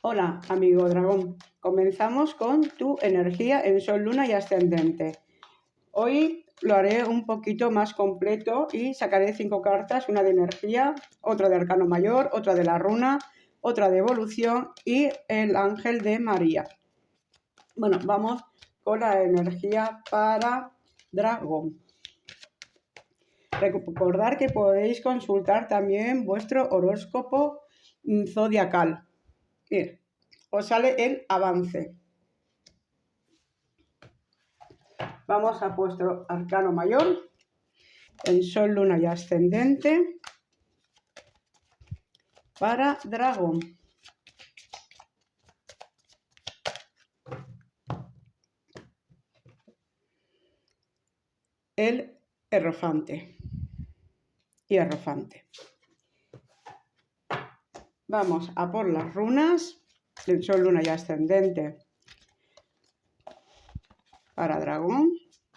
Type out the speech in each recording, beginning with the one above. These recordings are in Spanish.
Hola, amigo dragón. Comenzamos con tu energía en Sol, Luna y Ascendente. Hoy lo haré un poquito más completo y sacaré 5 cartas, una de energía, otra de arcano mayor, otra de la runa, otra de evolución y el ángel de María. Bueno, vamos con la energía para dragón. Recordar que podéis consultar también vuestro horóscopo zodiacal. Bien, os sale el avance. Vamos a vuestro arcano mayor, en Sol, Luna y Ascendente, para dragón. El hierrofante. Vamos a por las runas, en Sol, Luna y Ascendente, para dragón.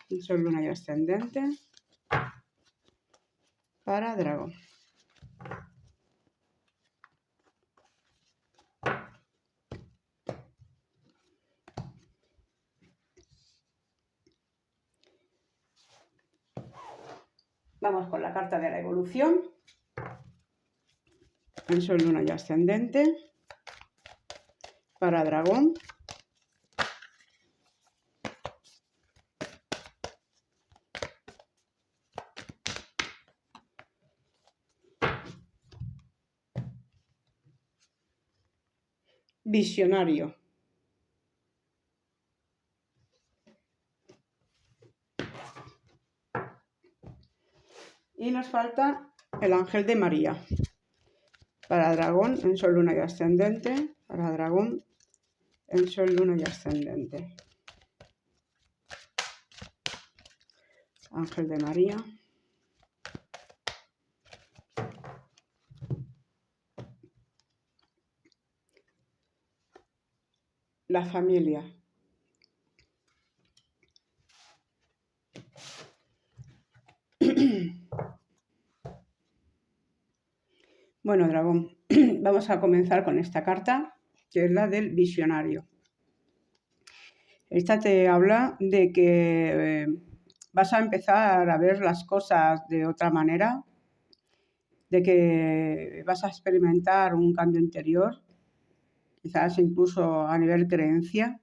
En Sol, Luna y Ascendente, para dragón. Vamos con la carta de la evolución, en Sol, Luna y Ascendente, para dragón. Visionario. Y nos falta el ángel de María. Para dragón, en Sol, Luna y Ascendente. Para dragón, en Sol, Luna y Ascendente. Ángel de María. La familia. Bueno, dragón, vamos a comenzar con esta carta, que es la del visionario. Esta te habla de que vas a empezar a ver las cosas de otra manera, de que vas a experimentar un cambio interior, quizás incluso a nivel creencia.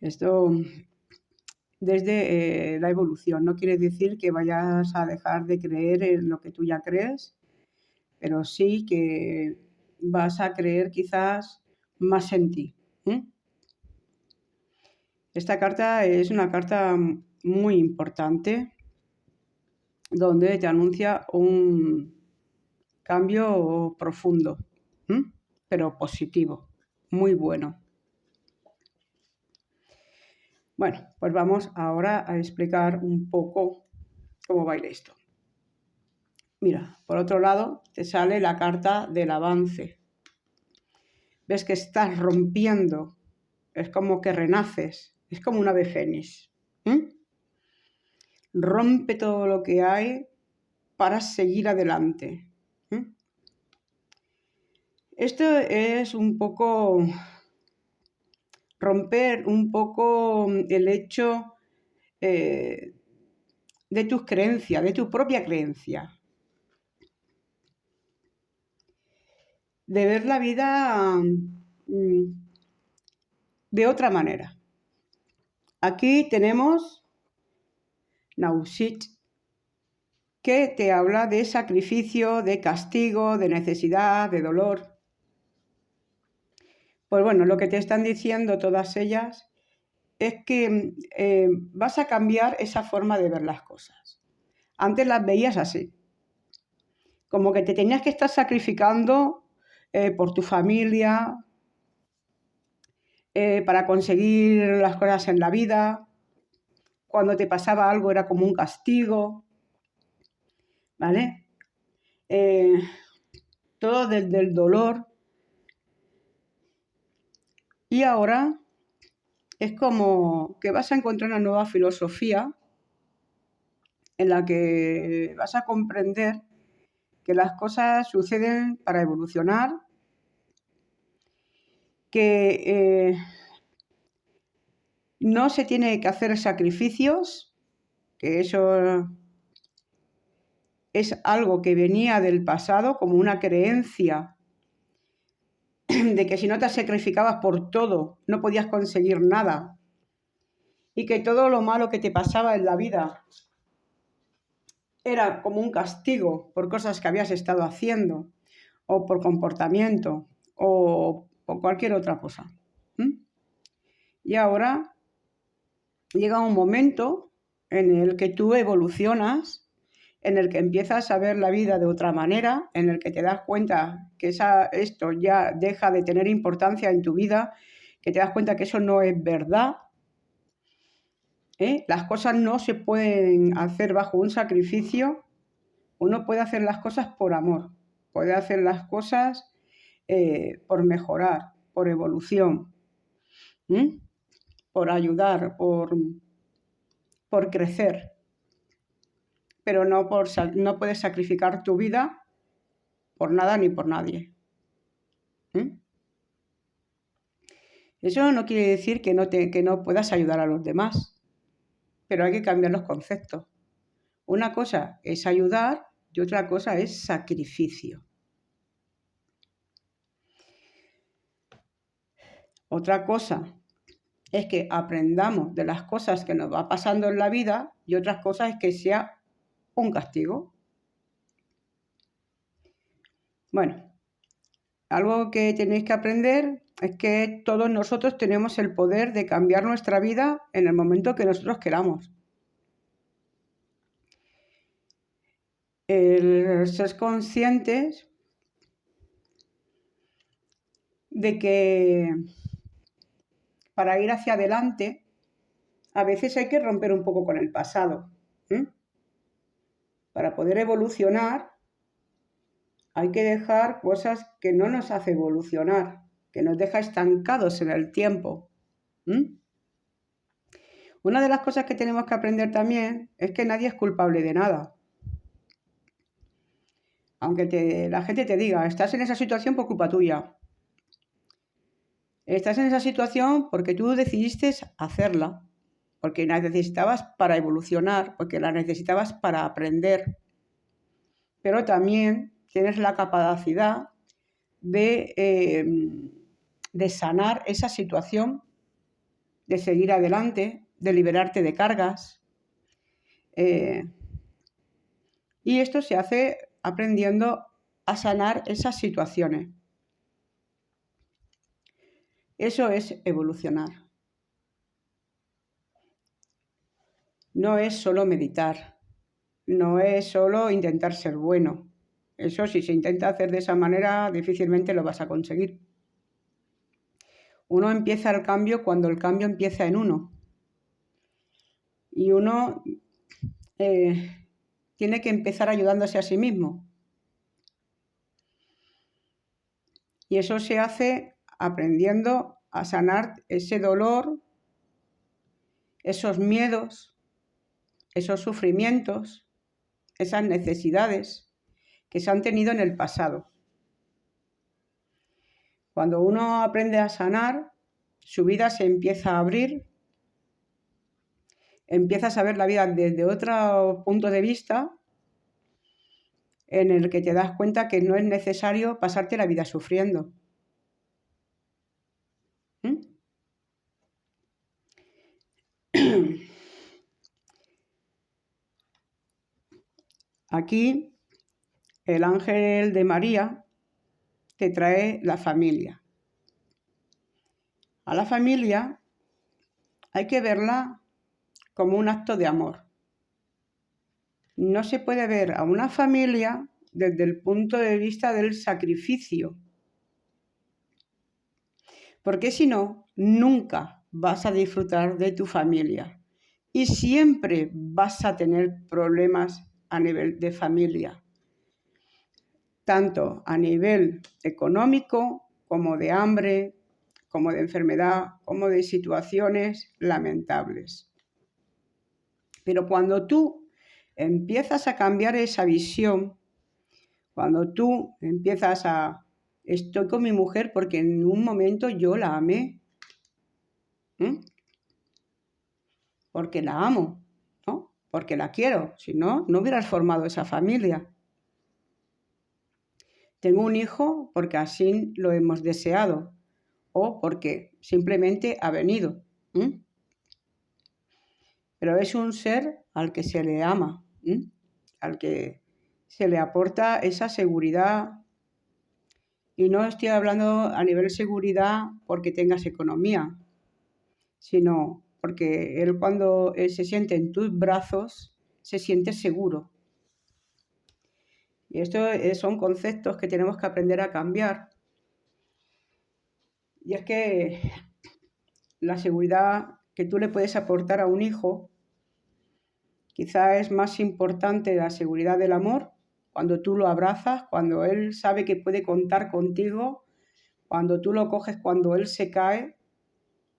Esto desde la evolución. No quiere decir que vayas a dejar de creer en lo que tú ya crees, pero sí que vas a creer quizás más en ti. Esta carta es una carta muy importante donde te anuncia un cambio profundo, pero positivo, muy bueno. Bueno, pues vamos ahora a explicar un poco cómo va a ir esto. Mira, por otro lado te sale la carta del avance. Ves que estás rompiendo, es como que renaces, es como un ave fénix. Rompe todo lo que hay para seguir adelante. Esto es un poco romper un poco el hecho de tus creencias, de tu propia creencia. De ver la vida de otra manera. Aquí tenemos Naushit, que te habla de sacrificio, de castigo, de necesidad, de dolor. Pues bueno, lo que te están diciendo todas ellas es que vas a cambiar esa forma de ver las cosas. Antes las veías así, como que te tenías que estar sacrificando por tu familia, para conseguir las cosas en la vida. Cuando te pasaba algo era como un castigo, ¿vale? Todo desde el dolor. Y ahora es como que vas a encontrar una nueva filosofía en la que vas a comprender que las cosas suceden para evolucionar, que no se tiene que hacer sacrificios, que eso es algo que venía del pasado como una creencia de que si no te sacrificabas por todo, no podías conseguir nada. Y que todo lo malo que te pasaba en la vida era como un castigo por cosas que habías estado haciendo, o por comportamiento, o por cualquier otra cosa. Y ahora llega un momento en el que tú evolucionas, en el que empiezas a ver la vida de otra manera, en el que te das cuenta que esto ya deja de tener importancia en tu vida, que te das cuenta que eso no es verdad. Las cosas no se pueden hacer bajo un sacrificio. Uno puede hacer las cosas por amor, puede hacer las cosas por mejorar, por evolución, por ayudar, por crecer. Pero no puedes sacrificar tu vida por nada ni por nadie. Eso no quiere decir que no puedas ayudar a los demás, pero hay que cambiar los conceptos. Una cosa es ayudar y otra cosa es sacrificio. Otra cosa es que aprendamos de las cosas que nos va pasando en la vida y otras cosas es que sea un castigo. Bueno, algo que tenéis que aprender es que todos nosotros tenemos el poder de cambiar nuestra vida en el momento que nosotros queramos. El ser conscientes de que para ir hacia adelante a veces hay que romper un poco con el pasado. Para poder evolucionar hay que dejar cosas que no nos hacen evolucionar, que nos deja estancados en el tiempo. Una de las cosas que tenemos que aprender también es que nadie es culpable de nada. Aunque la gente te diga, estás en esa situación por culpa tuya. Estás en esa situación porque tú decidiste hacerla, porque la necesitabas para evolucionar, porque la necesitabas para aprender. Pero también tienes la capacidad de sanar esa situación, de seguir adelante, de liberarte de cargas. Y esto se hace aprendiendo a sanar esas situaciones. Eso es evolucionar. No es solo meditar, no es solo intentar ser bueno. Eso, si se intenta hacer de esa manera, difícilmente lo vas a conseguir. Uno empieza el cambio cuando el cambio empieza en uno. Y uno tiene que empezar ayudándose a sí mismo. Y eso se hace aprendiendo a sanar ese dolor, esos miedos, esos sufrimientos, esas necesidades que se han tenido en el pasado. Cuando uno aprende a sanar, su vida se empieza a abrir, empiezas a ver la vida desde otro punto de vista, en el que te das cuenta que no es necesario pasarte la vida sufriendo. Aquí el ángel de María te trae la familia. A la familia hay que verla como un acto de amor. No se puede ver a una familia desde el punto de vista del sacrificio, porque si no, nunca vas a disfrutar de tu familia y siempre vas a tener problemas a nivel de familia, tanto a nivel económico como de hambre, como de enfermedad, como de situaciones lamentables. Pero cuando tú empiezas a cambiar esa visión, cuando tú empiezas a Estoy con mi mujer porque en un momento yo la amé. Porque la amo, ¿no? Porque la quiero. Si no, no hubieras formado esa familia. Tengo un hijo porque así lo hemos deseado o porque simplemente ha venido. Pero es un ser al que se le ama, al que se le aporta esa seguridad. Y no estoy hablando a nivel seguridad porque tengas economía, sino porque él cuando se siente en tus brazos, se siente seguro. Y estos son conceptos que tenemos que aprender a cambiar. Y es que la seguridad que tú le puedes aportar a un hijo, quizá es más importante la seguridad del amor, cuando tú lo abrazas, cuando él sabe que puede contar contigo, cuando tú lo coges cuando él se cae,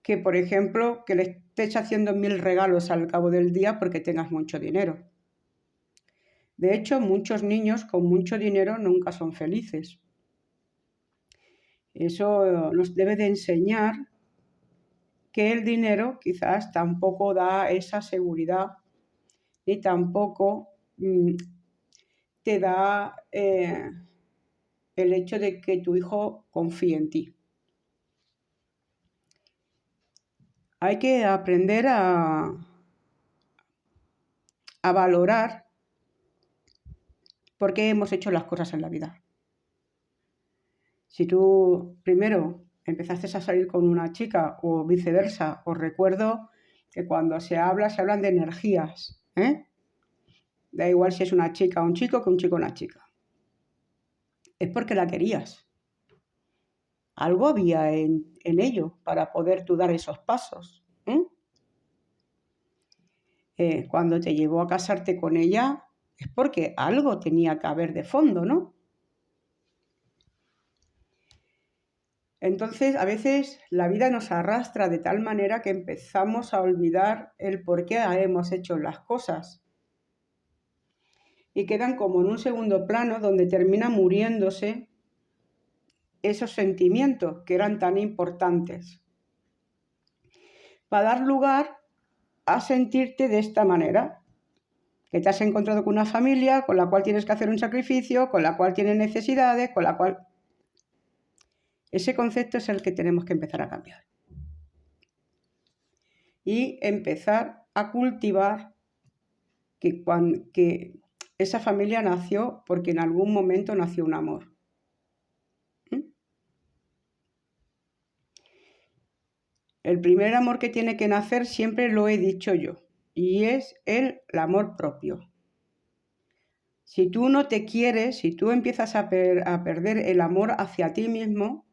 que por ejemplo que le estés haciendo 1000 regalos al cabo del día porque tengas mucho dinero. De hecho, muchos niños con mucho dinero nunca son felices. Eso nos debe de enseñar que el dinero quizás tampoco da esa seguridad ni tampoco te da el hecho de que tu hijo confíe en ti. Hay que aprender a valorar por qué hemos hecho las cosas en la vida. Si tú primero empezaste a salir con una chica o viceversa, os recuerdo que cuando se hablan de energías, da igual si es una chica o un chico que un chico o una chica. Es porque la querías. Algo había en ello para poder tú dar esos pasos. Cuando te llevó a casarte con ella es porque algo tenía que haber de fondo, ¿no? Entonces, a veces la vida nos arrastra de tal manera que empezamos a olvidar el por qué hemos hecho las cosas. Y quedan como en un segundo plano donde termina muriéndose esos sentimientos que eran tan importantes. Para dar lugar a sentirte de esta manera, que te has encontrado con una familia con la cual tienes que hacer un sacrificio, con la cual tienes necesidades, con la cual... Ese concepto es el que tenemos que empezar a cambiar. Y empezar a cultivar que esa familia nació porque en algún momento nació un amor. El primer amor que tiene que nacer, siempre lo he dicho yo, y es el amor propio. Si tú no te quieres, si tú empiezas a perder el amor hacia ti mismo,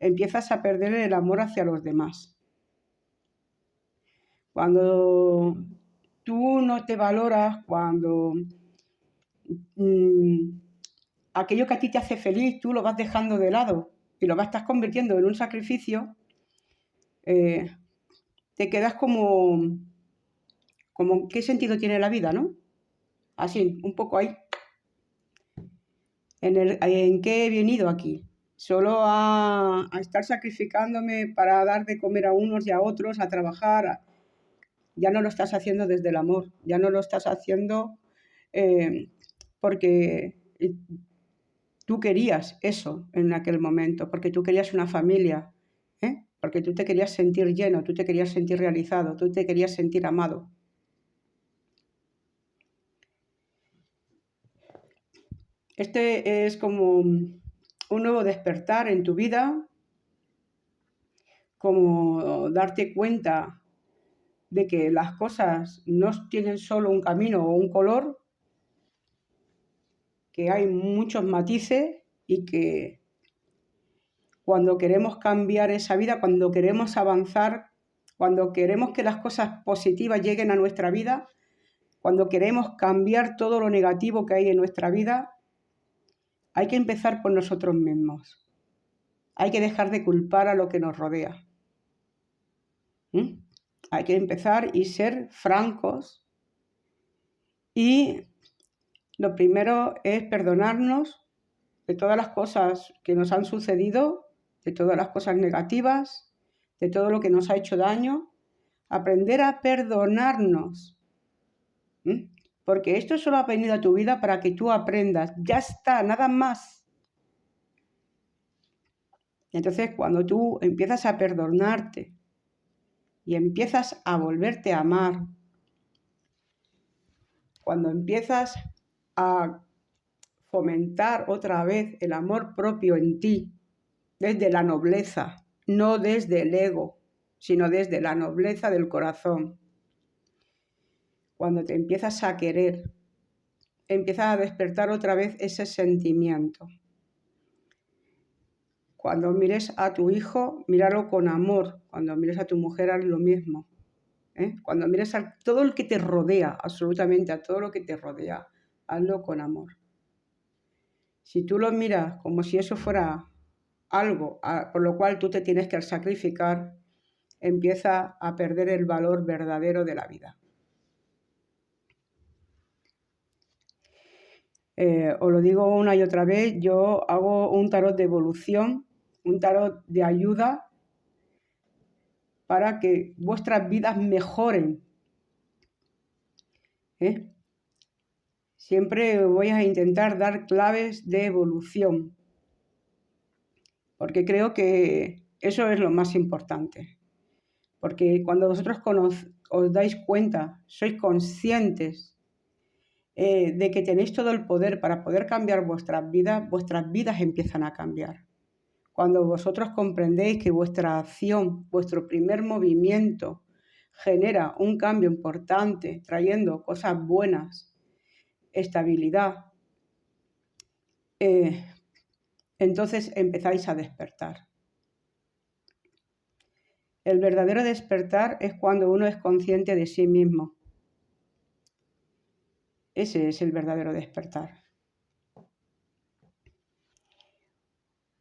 empiezas a perder el amor hacia los demás. Cuando tú no te valoras, cuando aquello que a ti te hace feliz, tú lo vas dejando de lado y lo estás convirtiendo en un sacrificio, te quedas como ¿qué sentido tiene la vida, no? Así, un poco ahí. ¿En qué he venido aquí? Solo a estar sacrificándome para dar de comer a unos y a otros, a trabajar. Ya no lo estás haciendo desde el amor, ya no lo estás haciendo porque tú querías eso en aquel momento, porque tú querías una familia, porque tú te querías sentir lleno, tú te querías sentir realizado, tú te querías sentir amado. Este es como un nuevo despertar en tu vida, como darte cuenta de que las cosas no tienen solo un camino o un color, que hay muchos matices y que cuando queremos cambiar esa vida, cuando queremos avanzar, cuando queremos que las cosas positivas lleguen a nuestra vida, cuando queremos cambiar todo lo negativo que hay en nuestra vida, hay que empezar por nosotros mismos. Hay que dejar de culpar a lo que nos rodea. Hay que empezar y ser francos. Y lo primero es perdonarnos de todas las cosas que nos han sucedido, de todas las cosas negativas, de todo lo que nos ha hecho daño, aprender a perdonarnos. Porque esto solo ha venido a tu vida para que tú aprendas. Ya está, nada más. Entonces, cuando tú empiezas a perdonarte y empiezas a volverte a amar, cuando empiezas a fomentar otra vez el amor propio en ti, desde la nobleza, no desde el ego, sino desde la nobleza del corazón. Cuando te empiezas a querer, empiezas a despertar otra vez ese sentimiento. Cuando mires a tu hijo, míralo con amor. Cuando mires a tu mujer, haz lo mismo. Cuando mires a todo lo que te rodea, absolutamente a todo lo que te rodea, hazlo con amor. Si tú lo miras como si eso fuera algo por lo cual tú te tienes que sacrificar, empieza a perder el valor verdadero de la vida. Os lo digo una y otra vez, yo hago un tarot de evolución, un tarot de ayuda para que vuestras vidas mejoren. Siempre voy a intentar dar claves de evolución, porque creo que eso es lo más importante. Porque cuando vosotros os dais cuenta, sois conscientes de que tenéis todo el poder para poder cambiar vuestras vidas empiezan a cambiar. Cuando vosotros comprendéis que vuestra acción, vuestro primer movimiento, genera un cambio importante, trayendo cosas buenas, estabilidad, entonces empezáis a despertar. El verdadero despertar es cuando uno es consciente de sí mismo. Ese es el verdadero despertar.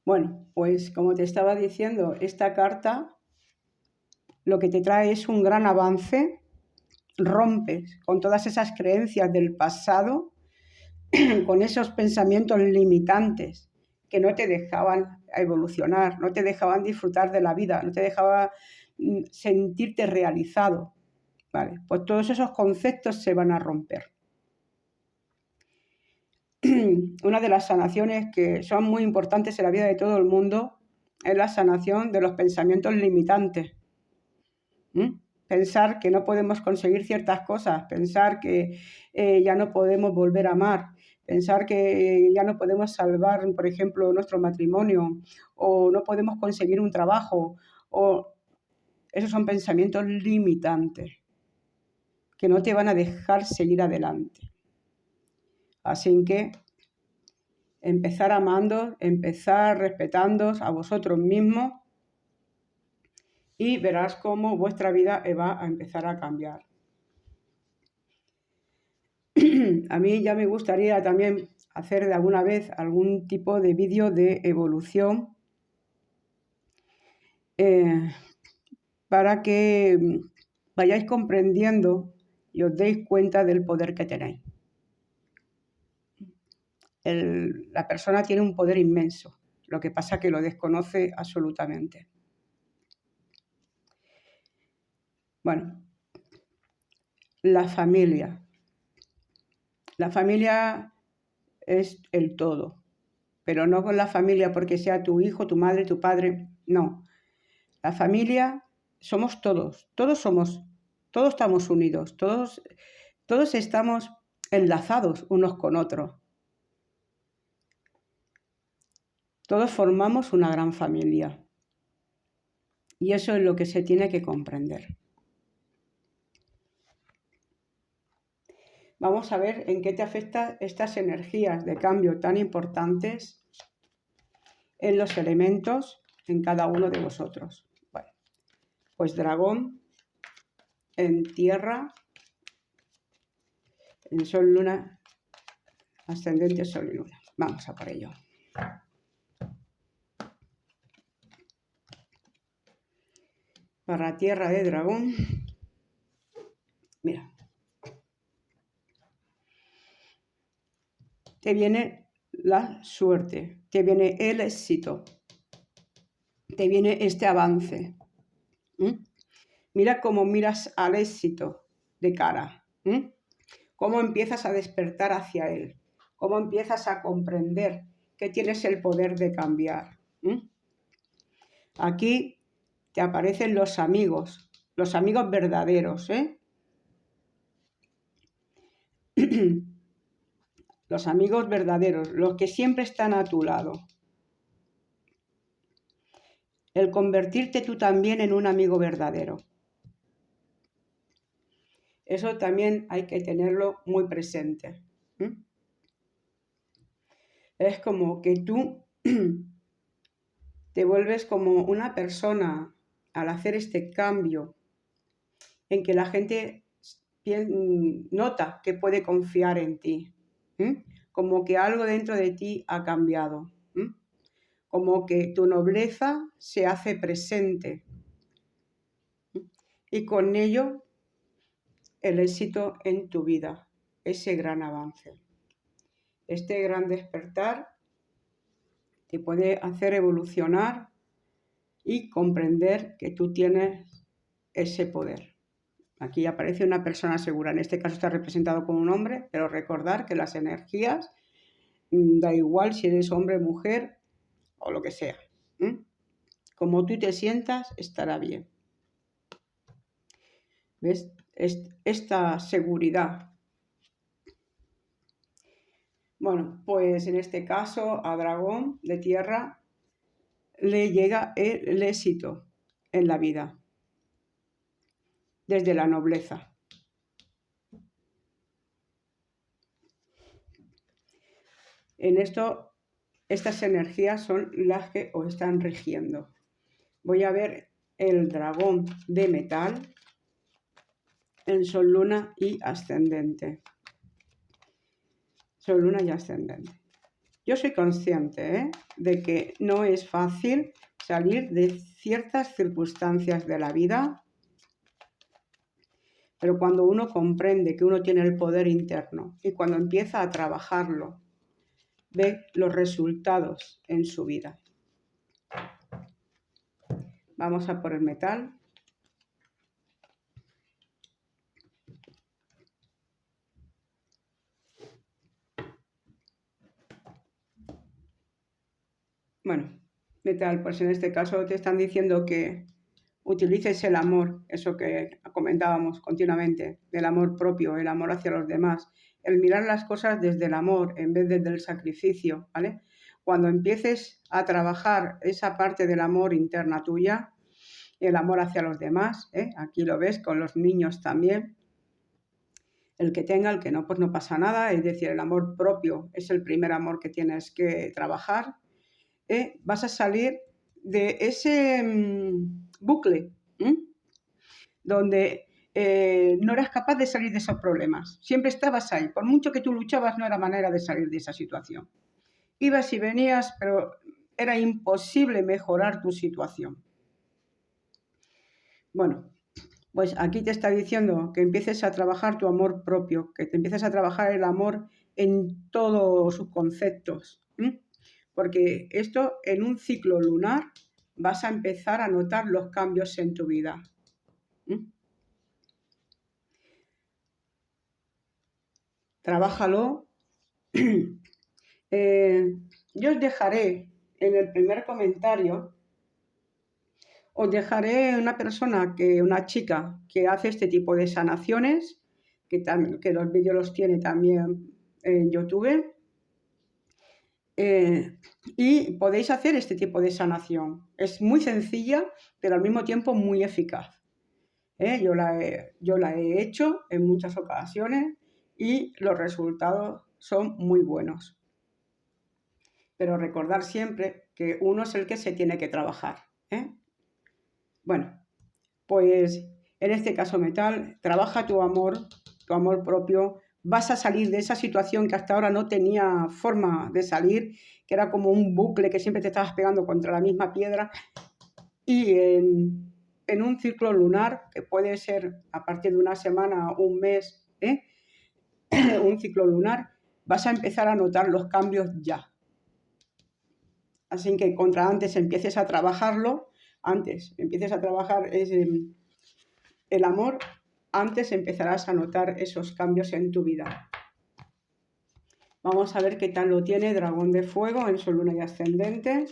Bueno, pues como te estaba diciendo, esta carta lo que te trae es un gran avance, rompes con todas esas creencias del pasado, con esos pensamientos limitantes que no te dejaban evolucionar, no te dejaban disfrutar de la vida, no te dejaban sentirte realizado. ¿Vale? Pues todos esos conceptos se van a romper. Una de las sanaciones que son muy importantes en la vida de todo el mundo es la sanación de los pensamientos limitantes. Pensar que no podemos conseguir ciertas cosas, pensar que ya no podemos volver a amar, pensar que ya no podemos salvar, por ejemplo, nuestro matrimonio, o no podemos conseguir un trabajo, o esos son pensamientos limitantes que no te van a dejar seguir adelante. Así que empezar amando, empezar respetándoos a vosotros mismos y verás cómo vuestra vida va a empezar a cambiar. A mí ya me gustaría también hacer de alguna vez algún tipo de vídeo de evolución para que vayáis comprendiendo y os deis cuenta del poder que tenéis. La persona tiene un poder inmenso, lo que pasa es que lo desconoce absolutamente. Bueno, la familia. La familia es el todo, pero no con la familia porque sea tu hijo, tu madre, tu padre, no. La familia somos todos, todos estamos unidos, todos estamos enlazados unos con otros. Todos formamos una gran familia y eso es lo que se tiene que comprender. Vamos a ver en qué te afectan estas energías de cambio tan importantes en los elementos en cada uno de vosotros. Bueno, pues dragón en tierra, en sol, luna, ascendente, sol y luna. Vamos a por ello. Para tierra de dragón, mira, te viene la suerte, te viene el éxito, te viene este avance. Mira cómo miras al éxito de cara, cómo empiezas a despertar hacia él, cómo empiezas a comprender que tienes el poder de cambiar. Aquí te aparecen los amigos verdaderos, los amigos verdaderos, los que siempre están a tu lado. El convertirte tú también en un amigo verdadero. Eso también hay que tenerlo muy presente. Es como que tú te vuelves como una persona al hacer este cambio en que la gente nota que puede confiar en ti. Como que algo dentro de ti ha cambiado. Como que tu nobleza se hace presente. Y con ello el éxito en tu vida, ese gran avance. Este gran despertar te puede hacer evolucionar y comprender que tú tienes ese poder. Aquí aparece una persona segura, en este caso está representado como un hombre, pero recordar que las energías, da igual si eres hombre, mujer o lo que sea. Como tú te sientas, estará bien. ¿Ves? Esta seguridad. Bueno, pues en este caso a Dragón de Tierra le llega el éxito en la vida, desde la nobleza. En esto, estas energías son las que os están rigiendo. Voy a ver el dragón de metal en Sol, Luna y Ascendente. Sol, Luna y Ascendente. Yo soy consciente de que no es fácil salir de ciertas circunstancias de la vida, pero cuando uno comprende que uno tiene el poder interno y cuando empieza a trabajarlo, ve los resultados en su vida. Vamos a por el metal. Bueno, metal, pues en este caso te están diciendo que utilices el amor, eso que comentábamos continuamente, el amor propio, el amor hacia los demás, el mirar las cosas desde el amor en vez desde el sacrificio, ¿vale? Cuando empieces a trabajar esa parte del amor interna tuya, el amor hacia los demás, aquí lo ves con los niños también, el que tenga, el que no, pues no pasa nada, es decir, el amor propio es el primer amor que tienes que trabajar. Vas a salir de ese bucle donde no eras capaz de salir de esos problemas. Siempre estabas ahí. Por mucho que tú luchabas, no era manera de salir de esa situación. Ibas y venías, pero era imposible mejorar tu situación. Bueno, pues aquí te está diciendo que empieces a trabajar tu amor propio, que te empieces a trabajar el amor en todos sus conceptos. Porque esto en un ciclo lunar vas a empezar a notar los cambios en tu vida. Trabájalo. Yo os dejaré en el primer comentario, os dejaré una chica que hace este tipo de sanaciones, que los vídeos los tiene también en YouTube. Y podéis hacer este tipo de sanación. Es muy sencilla, pero al mismo tiempo muy eficaz. Yo la he hecho en muchas ocasiones y los resultados son muy buenos. Pero recordar siempre que uno es el que se tiene que trabajar. Bueno, pues en este caso metal, trabaja tu amor propio. Vas a salir de esa situación que hasta ahora no tenía forma de salir, que era como un bucle que siempre te estabas pegando contra la misma piedra. Y en un ciclo lunar, que puede ser a partir de una semana o un mes, un ciclo lunar, vas a empezar a notar los cambios ya. Así que contra antes empieces a trabajarlo, antes empieces a trabajar el amor, antes empezarás a notar esos cambios en tu vida. Vamos a ver qué tal lo tiene Dragón de Fuego en su luna y ascendente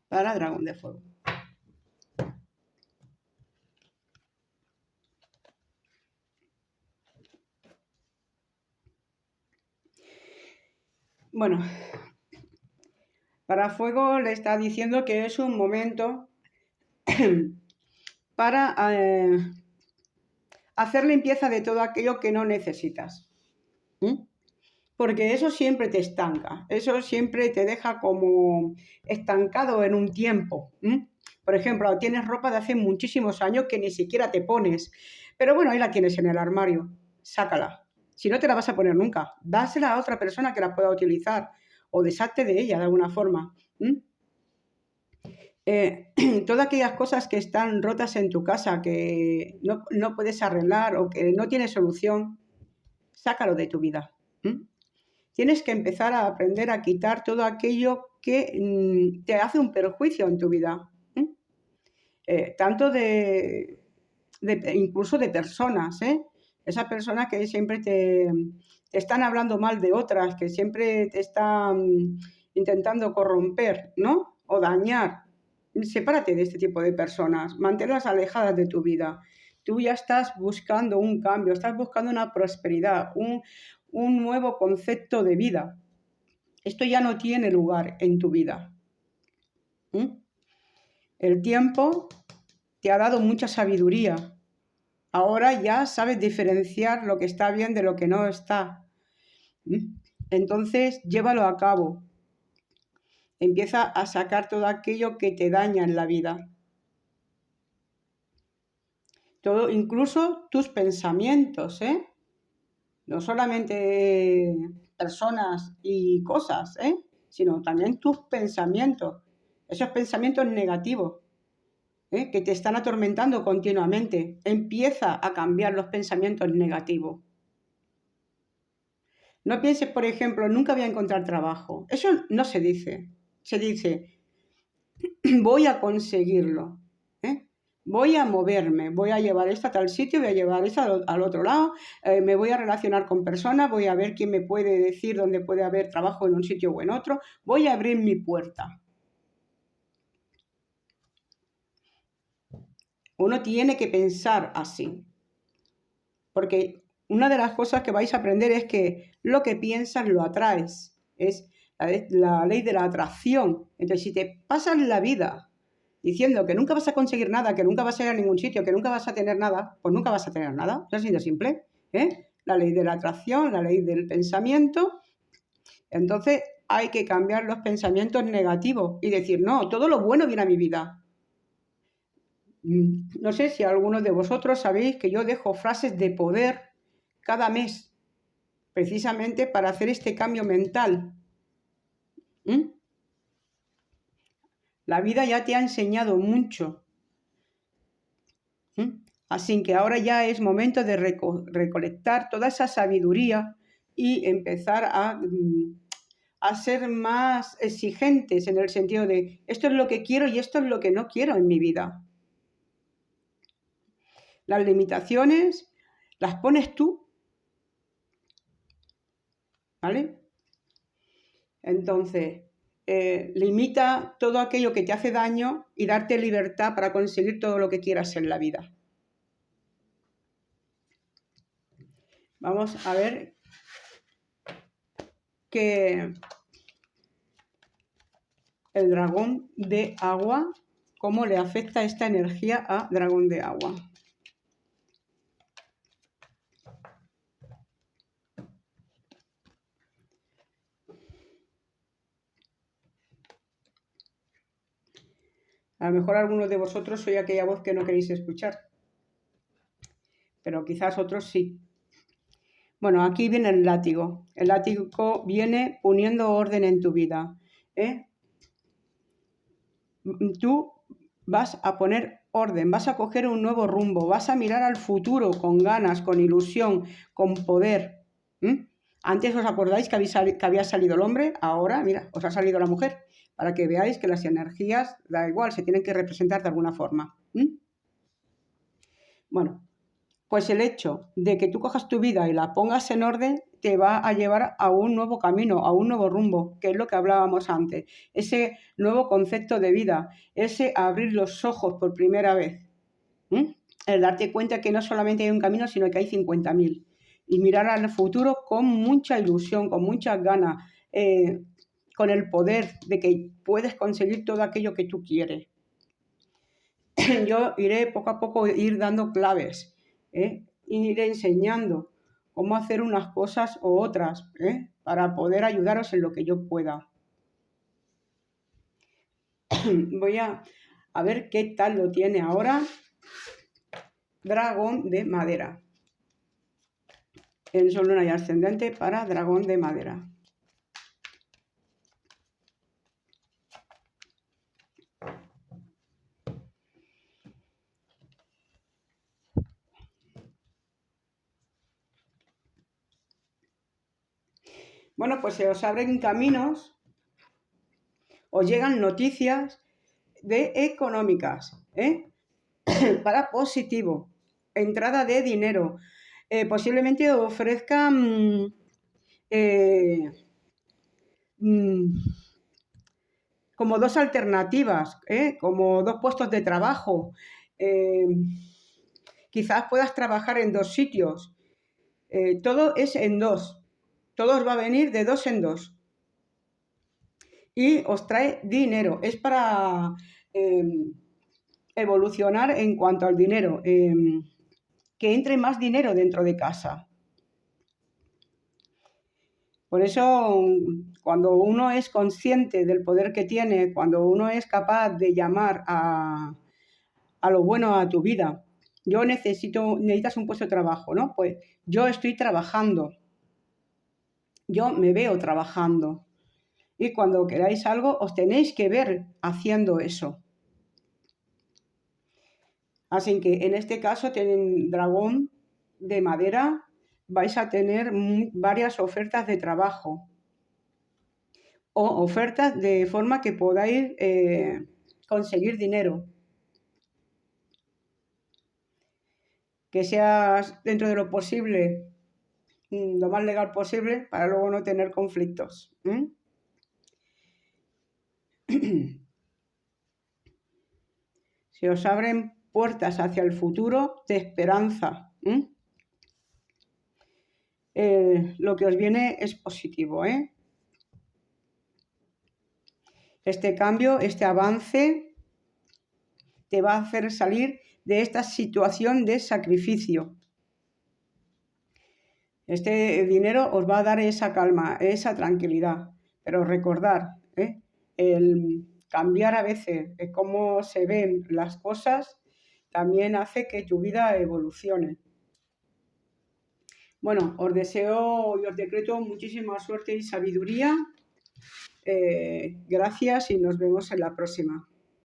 para Dragón de Fuego. Bueno, para Fuego le está diciendo que es un momento para hacer limpieza de todo aquello que no necesitas. Porque eso siempre te estanca, eso siempre te deja como estancado en un tiempo. Por ejemplo, tienes ropa de hace muchísimos años que ni siquiera te pones, pero bueno, ahí la tienes en el armario, sácala. Si no te la vas a poner nunca, dásela a otra persona que la pueda utilizar o deshazte de ella de alguna forma. Todas aquellas cosas que están rotas en tu casa, que no puedes arreglar o que no tienes solución, sácalo de tu vida. Tienes que empezar a aprender a quitar todo aquello que te hace un perjuicio en tu vida. Tanto incluso de personas, Esa persona que siempre te están hablando mal de otras, que siempre te están intentando corromper, ¿no? O dañar. Sepárate de este tipo de personas, manténlas alejadas de tu vida. Tú ya estás buscando un cambio, estás buscando una prosperidad, un nuevo concepto de vida. Esto ya no tiene lugar en tu vida. El tiempo te ha dado mucha sabiduría. Ahora ya sabes diferenciar lo que está bien de lo que no está. Entonces, llévalo a cabo. Empieza a sacar todo aquello que te daña en la vida. Todo, incluso tus pensamientos, No solamente personas y cosas, sino también tus pensamientos. Esos pensamientos negativos, que te están atormentando continuamente. Empieza a cambiar los pensamientos negativos. No pienses, por ejemplo, nunca voy a encontrar trabajo. Eso no se dice. Se dice, voy a conseguirlo. Voy a moverme, voy a llevar esto a tal sitio, voy a llevar esto al otro lado, me voy a relacionar con personas, voy a ver quién me puede decir dónde puede haber trabajo en un sitio o en otro, voy a abrir mi puerta. Uno tiene que pensar así, porque una de las cosas que vais a aprender es que lo que piensas lo atraes, es la ley de la atracción. Entonces, si te pasas la vida diciendo que nunca vas a conseguir nada, que nunca vas a ir a ningún sitio, que nunca vas a tener nada, pues nunca vas a tener nada. Es así de simple. La ley de la atracción, la ley del pensamiento. Entonces hay que cambiar los pensamientos negativos y decir, no, todo lo bueno viene a mi vida. No sé si algunos de vosotros sabéis que yo dejo frases de poder cada mes, precisamente para hacer este cambio mental. La vida ya te ha enseñado mucho. Así que ahora ya es momento de recolectar toda esa sabiduría y empezar a ser más exigentes en el sentido de esto es lo que quiero y esto es lo que no quiero en mi vida. Las limitaciones las pones tú, ¿vale? Entonces, limita todo aquello que te hace daño y darte libertad para conseguir todo lo que quieras en la vida. Vamos a ver que el dragón de agua, cómo le afecta esta energía a dragón de agua. A lo mejor algunos de vosotros soy aquella voz que no queréis escuchar, pero quizás otros sí. Bueno, aquí viene el látigo. El látigo viene poniendo orden en tu vida. Tú vas a poner orden, vas a coger un nuevo rumbo, vas a mirar al futuro con ganas, con ilusión, con poder. Antes os acordáis que había salido el hombre, ahora, mira, os ha salido la mujer. para que veáis que las energías, da igual, se tienen que representar de alguna forma. Bueno, pues el hecho de que tú cojas tu vida y la pongas en orden te va a llevar a un nuevo camino, a un nuevo rumbo, que es lo que hablábamos antes. Ese nuevo concepto de vida, ese abrir los ojos por primera vez. El darte cuenta que no solamente hay un camino, sino que hay 50.000. Y mirar al futuro con mucha ilusión, con muchas ganas, con el poder de que puedes conseguir todo aquello que tú quieres. Yo iré poco a poco ir dando claves, iré enseñando cómo hacer unas cosas u otras, para poder ayudaros en lo que yo pueda. Voy a ver qué tal lo tiene ahora. Dragón de madera. En Sol, Luna y Ascendente para dragón de madera. Bueno, pues se os abren caminos, os llegan noticias económicas, para positivo, entrada de dinero. Posiblemente ofrezcan como dos alternativas, como dos puestos de trabajo. Quizás puedas trabajar en dos sitios. Todo es en dos. Todo os va a venir de dos en dos. Y os trae dinero. Es para evolucionar en cuanto al dinero. Que entre más dinero dentro de casa. Por eso, cuando uno es consciente del poder que tiene, cuando uno es capaz de llamar a lo bueno a tu vida, necesitas un puesto de trabajo, ¿no? Pues yo estoy trabajando, yo me veo trabajando. Y cuando queráis algo, os tenéis que ver haciendo eso. Así que en este caso, tienen dragón de madera, vais a tener varias ofertas de trabajo o ofertas de forma que podáis conseguir dinero. Que seas dentro de lo posible, lo más legal posible, para luego no tener conflictos. Se os abren puertas hacia el futuro de esperanza. Lo que os viene es positivo, Este cambio, este avance, te va a hacer salir de esta situación de sacrificio. Este dinero os va a dar esa calma, esa tranquilidad. Pero recordad, el cambiar a veces cómo se ven las cosas también hace que tu vida evolucione. Bueno, os deseo y os decreto muchísima suerte y sabiduría. Gracias y nos vemos en la próxima.